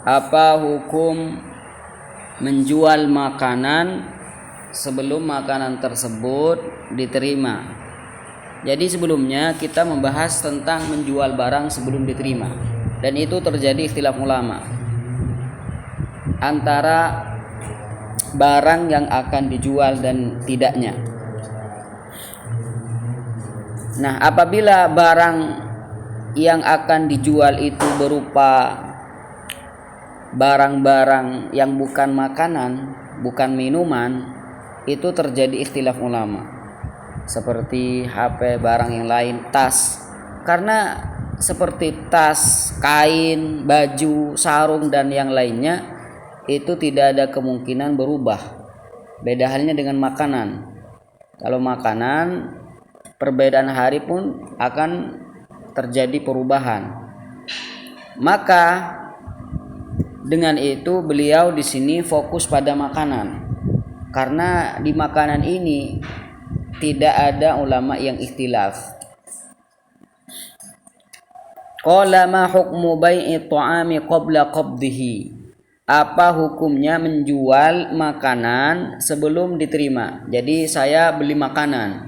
Apa hukum menjual makanan sebelum makanan tersebut diterima? Jadi sebelumnya kita membahas tentang menjual barang sebelum diterima, dan itu terjadi ikhtilaf ulama antara barang yang akan dijual dan tidaknya. Nah, apabila barang yang akan dijual itu berupa barang-barang yang bukan makanan, bukan minuman, itu terjadi ikhtilaf ulama. Seperti HP, barang yang lain, tas. Karena seperti tas, kain, baju, sarung dan yang lainnya itu tidak ada kemungkinan berubah. Beda halnya dengan makanan. Kalau makanan, perbedaan hari pun akan terjadi perubahan. Maka dengan itu beliau di sini fokus pada makanan, karena di makanan ini tidak ada ulama yang ikhtilaf. Qala ma hukmu bai'i ta'ami qabla qabdihi? Apa hukumnya menjual makanan sebelum diterima? Jadi saya beli makanan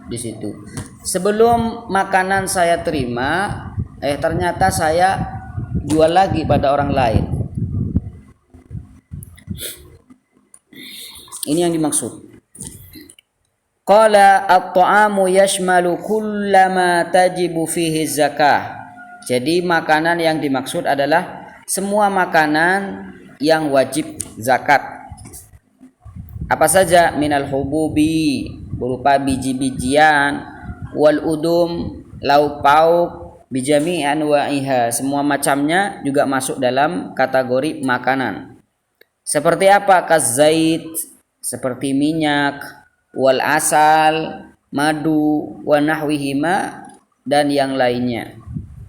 di situ. Sebelum makanan saya terima, ternyata saya jual lagi pada orang lain. Ini yang dimaksud. Qala at-ta'amu yashmalu kullama tajibu fihi zakah. Jadi makanan yang dimaksud adalah semua makanan yang wajib zakat. Apa saja? Minal hububi, berupa biji-bijian, wal udum, lauk pauk, bijami anwa'iha, semua macamnya juga masuk dalam kategori makanan. Seperti apa? Kazait, seperti minyak, wal asal, madu, wa nahwihima, dan yang lainnya.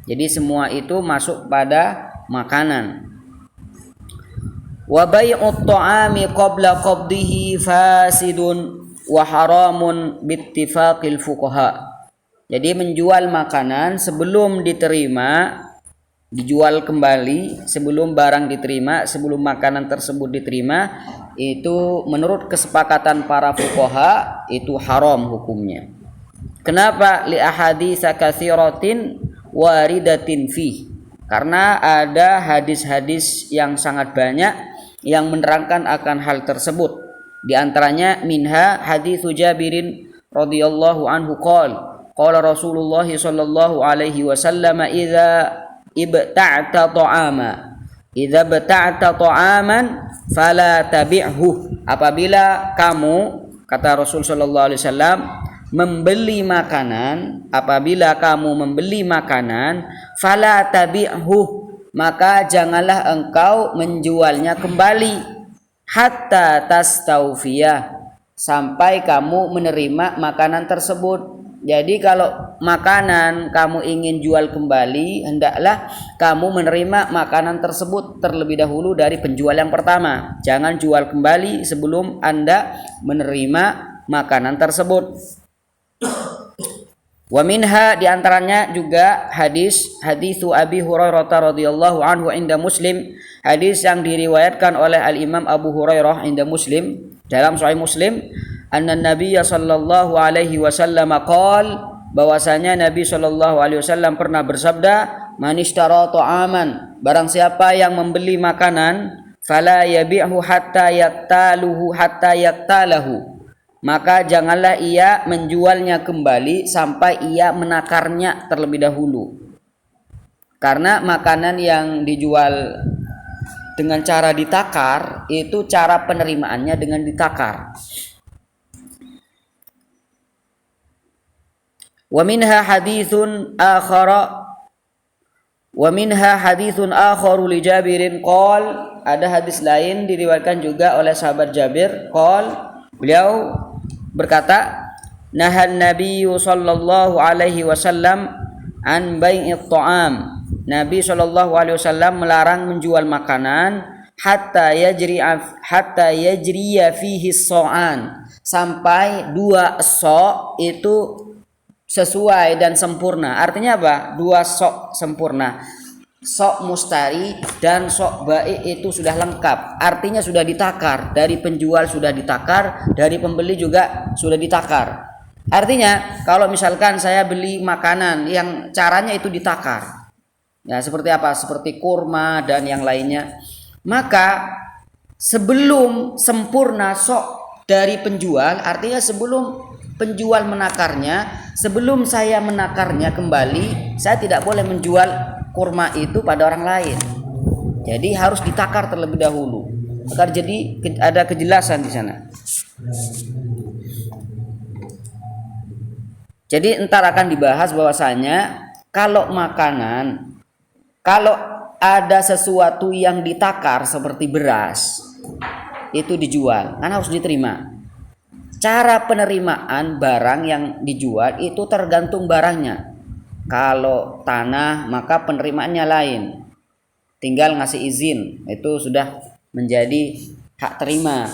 Jadi semua itu masuk pada makanan. Wa bai'ut ta'ami qabla qabdihi fasidun wa haramun bittifaqil fuqaha. Jadi menjual makanan sebelum diterima, dijual kembali sebelum barang diterima, sebelum makanan tersebut diterima, itu menurut kesepakatan para fuqaha itu haram hukumnya. Kenapa? Li ahaditsa katsiratin waridatin fi. Karena ada hadis-hadis yang sangat banyak yang menerangkan akan hal tersebut. Di antaranya minha haditsu Jabirin radhiyallahu anhu qala Rasulullah sallallahu alaihi wasallam idza ibta'ta ta'aman fala tabi'hu. Apabila kamu, kata Rasul sallallahu alaihi wasallam, membeli makanan, apabila kamu membeli makanan, fala tabi'hu, maka janganlah engkau menjualnya kembali, hatta tastawfiyah, sampai kamu menerima makanan tersebut. Jadi kalau makanan kamu ingin jual kembali, hendaklah kamu menerima makanan tersebut terlebih dahulu dari penjual yang pertama. Jangan jual kembali sebelum Anda menerima makanan tersebut. Wa minha, diantaranya juga hadis Abi Hurairah radhiyallahu anhu inda Muslim, hadis yang diriwayatkan oleh Al-Imam Abu Hurairah inda Muslim, dalam Sahih Muslim, anna Nabiyya sallallahu alaihi wasallam qala, bahwasanya Nabi sallallahu alaihi wasallam pernah bersabda, man ishtara ta'aman, barang siapa yang membeli makanan, fala yabi'hu hatta yaktalahu, maka janganlah ia menjualnya kembali sampai ia menakarnya terlebih dahulu. Karena makanan yang dijual dengan cara ditakar, itu cara penerimaannya dengan ditakar. Wa minha hadithun akharu li Jabirin qol, ada hadis lain diriwayatkan juga oleh sahabat Jabir, qol, beliau berkata, nahan Nabiyyu sallallahu alaihi wasallam an bai'it ta'am. Nabi sallallahu alaihi wasallam melarang menjual makanan hatta yajriya fihi so'an, sampai 2 so' itu sesuai dan sempurna. Artinya apa? 2 sok sempurna. sok mustari dan sok bai itu sudah lengkap. Artinya sudah ditakar, dari penjual sudah ditakar, dari pembeli juga sudah ditakar. Artinya kalau misalkan saya beli makanan yang caranya itu ditakar, ya seperti apa? Seperti kurma dan yang lainnya, maka sebelum sempurna sok dari penjual, artinya sebelum penjual menakarnya, sebelum saya menakarnya kembali, saya tidak boleh menjual kurma itu pada orang lain. Jadi harus ditakar terlebih dahulu agar jadi ada kejelasan di sana. Jadi entar akan dibahas bahwasanya kalau makanan, kalau ada sesuatu yang ditakar seperti beras itu dijual, kan harus diterima. Cara penerimaan barang yang dijual itu tergantung barangnya. Kalau tanah maka penerimaannya lain, tinggal ngasih izin, itu sudah menjadi hak terima.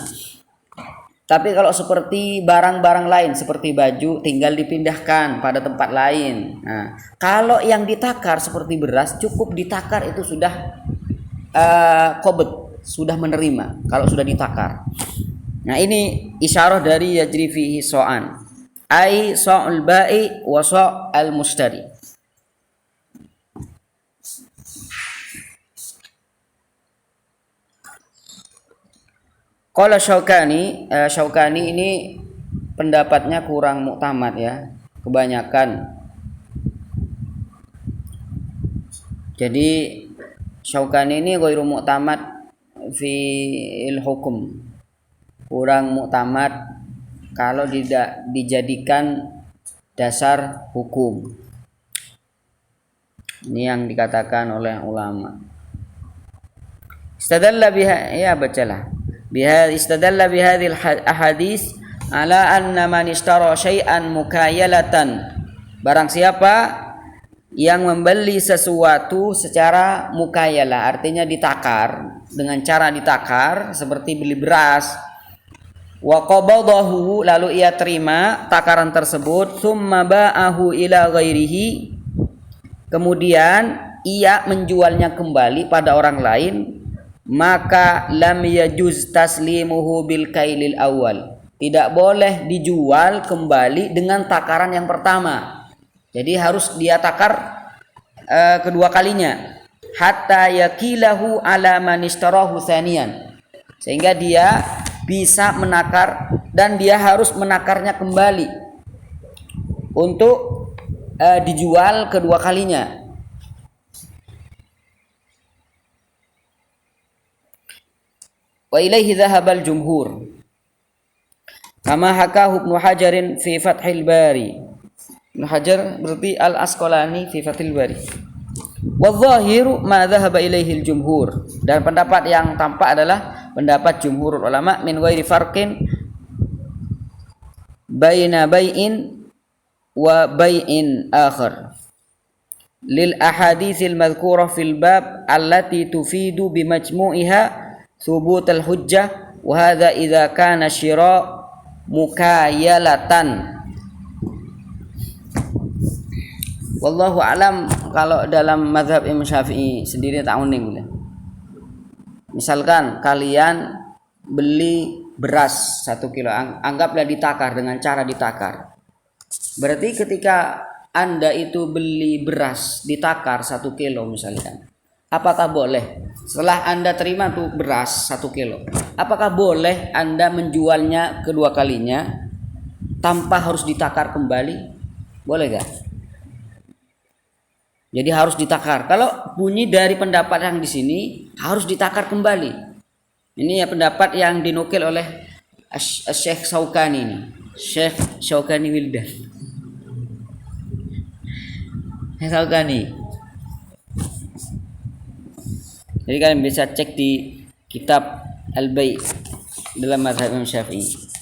Tapi kalau seperti barang-barang lain seperti baju, tinggal dipindahkan pada tempat lain. Nah, kalau yang ditakar seperti beras, cukup ditakar itu sudah qobd, sudah menerima kalau sudah ditakar. Nah, ini isyarah dari yajri fihi so'an, ai so'ul ba'i wa so'al mustari. Qala Syaukani, Syaukani ini pendapatnya kurang muktamad ya, kebanyakan. Jadi Syaukani ini ghairu muktamad fi hukum, kurang muktamad kalau tidak dijadikan dasar hukum. Ini yang dikatakan oleh ulama. Istadalla biha, ya bacalah. Istadalla bihadhil ahadits ala anna man ishtara syai'an mukayalatan. Barang siapa yang membeli sesuatu secara mukayala, artinya ditakar, dengan cara ditakar seperti beli beras, wa qabadahu, lalu ia terima takaran tersebut, tsumma ba'ahu ila ghairihi, kemudian ia menjualnya kembali pada orang lain, maka lam yajuz taslimuhu bil kailil awal, tidak boleh dijual kembali dengan takaran yang pertama. Jadi harus dia takar kedua kalinya, hatta yakilahu ala man ishtarahu tsaniyan, sehingga dia bisa menakar dan dia harus menakarnya kembali untuk dijual kedua kalinya. Wa ilaihi dhahabal jumhur kama hakahu Ibnu Hajarin fi Fathil Bari. Ibnu Hajar berarti Al-Asqalani fi Fathil Bari. Wa dhahiru ma dhahaba ilaihi al-jumhur, dan pendapat yang tampak adalah pendapat jumhur ulama min ghairi farqin baina bai'in wa bai'in akhar lil ahaditsil madhkurah fil bab allati tufidu bi majmu'iha thubut al-hujjah, wa hadza idza kana syira mukayalatan. Wallahu alam. Kalau dalam mazhab Imam Syafi'i sendiri tak uning. Misalkan kalian beli beras 1 kilo, anggaplah ditakar dengan cara ditakar. Berarti ketika Anda itu beli beras ditakar 1 kilo misalkan, apakah boleh setelah Anda terima tuh beras 1 kilo, apakah boleh Anda menjualnya kedua kalinya tanpa harus ditakar kembali? Boleh gak? Jadi harus ditakar. Kalau bunyi dari pendapat yang di sini harus ditakar kembali. Ini ya pendapat yang dinukil oleh Syekh Syaukani ini. Syekh Syaukani Wildan. Syaukani. Jadi kalian bisa cek di kitab Al-Bai' dalam mazhab Imam Syafi'i.